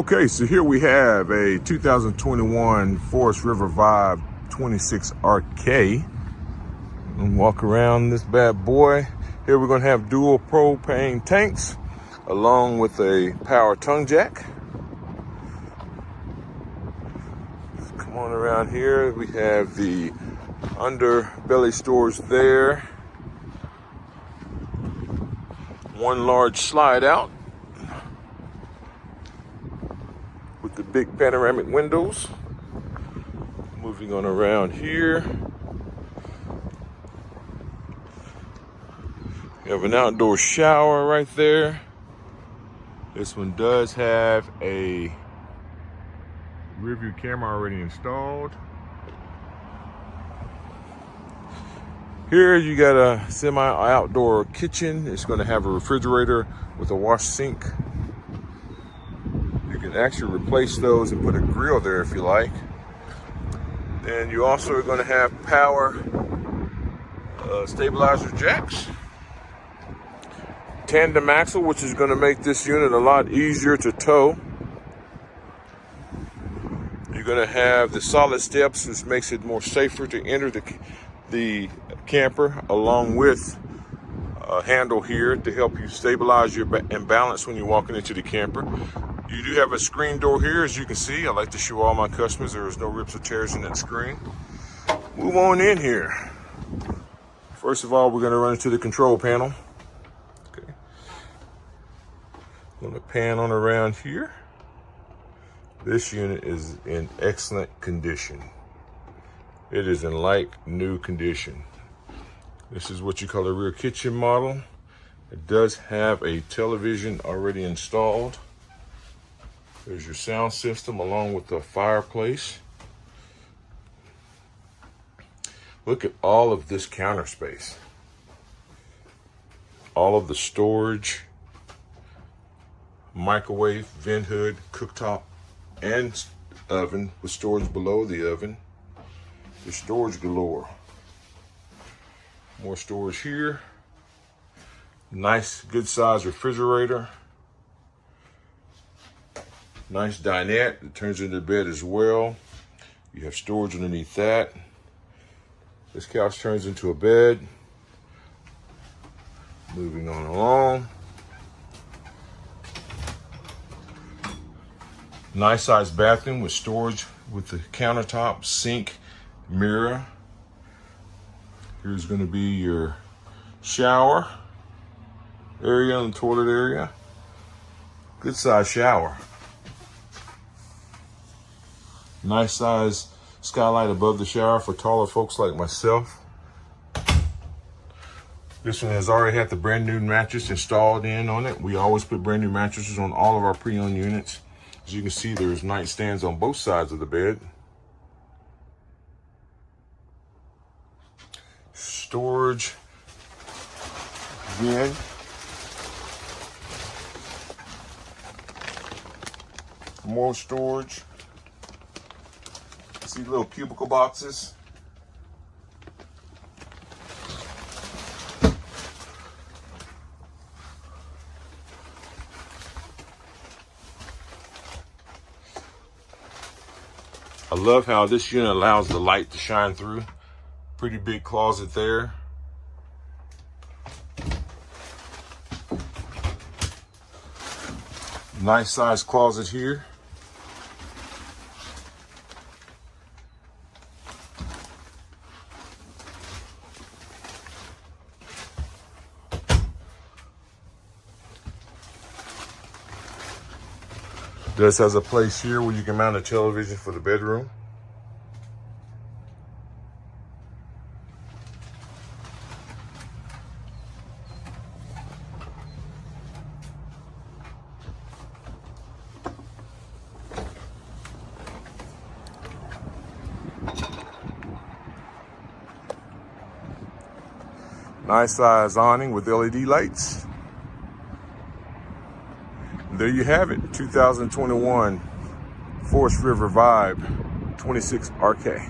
Okay, so here we have a 2021 Forest River Vibe 26 RK. And walk around this bad boy. Here we're gonna have dual propane tanks along with a power tongue jack. Come on around here. We have the underbelly storage there. One large slide out with the big panoramic windows. Moving on around here. We have an outdoor shower right there. This one does have a rear view camera already installed. Here you got a semi-outdoor kitchen. It's going to have a refrigerator with a wash sink. You can actually replace those and put a grill there if you like. Then you also are going to have power stabilizer jacks. Tandem axle, which is going to make this unit a lot easier to tow. You're going to have the solid steps, which makes it more safer to enter the camper, along with a handle here to help you stabilize your and balance when you're walking into the camper. You do have a screen door here, as you can see. I like to show all my customers there is no rips or tears in that screen. Move on in here. First of all, we're going to run into the control panel. Okay. I'm going to pan on around here. This unit is in excellent condition. It is in like new condition. This is what you call a rear kitchen model. It does have a television already installed. There's your sound system along with the fireplace. Look at all of this counter space. All of the storage, microwave, vent hood, cooktop, and oven with storage below the oven. There's storage galore. More storage here. Nice, good size refrigerator. Nice dinette that turns into bed as well. You have storage underneath that. This couch turns into a bed. Moving on along. Nice sized bathroom with storage with the countertop, sink, mirror. Here's going to be your shower area and the toilet area. Good size shower. Nice size skylight above the shower for taller folks like myself. This one has already had the brand new mattress installed in on it. We always put brand new mattresses on all of our pre-owned units. As you can see, there's nightstands on both sides of the bed. Storage again. More storage. See little cubicle boxes. I love how this unit allows the light to shine through. Pretty big closet there. Nice size closet here. This has a place here where you can mount a television for the bedroom. Nice size awning with LED lights. There you have it, 2021 Forest River Vibe 26 RK.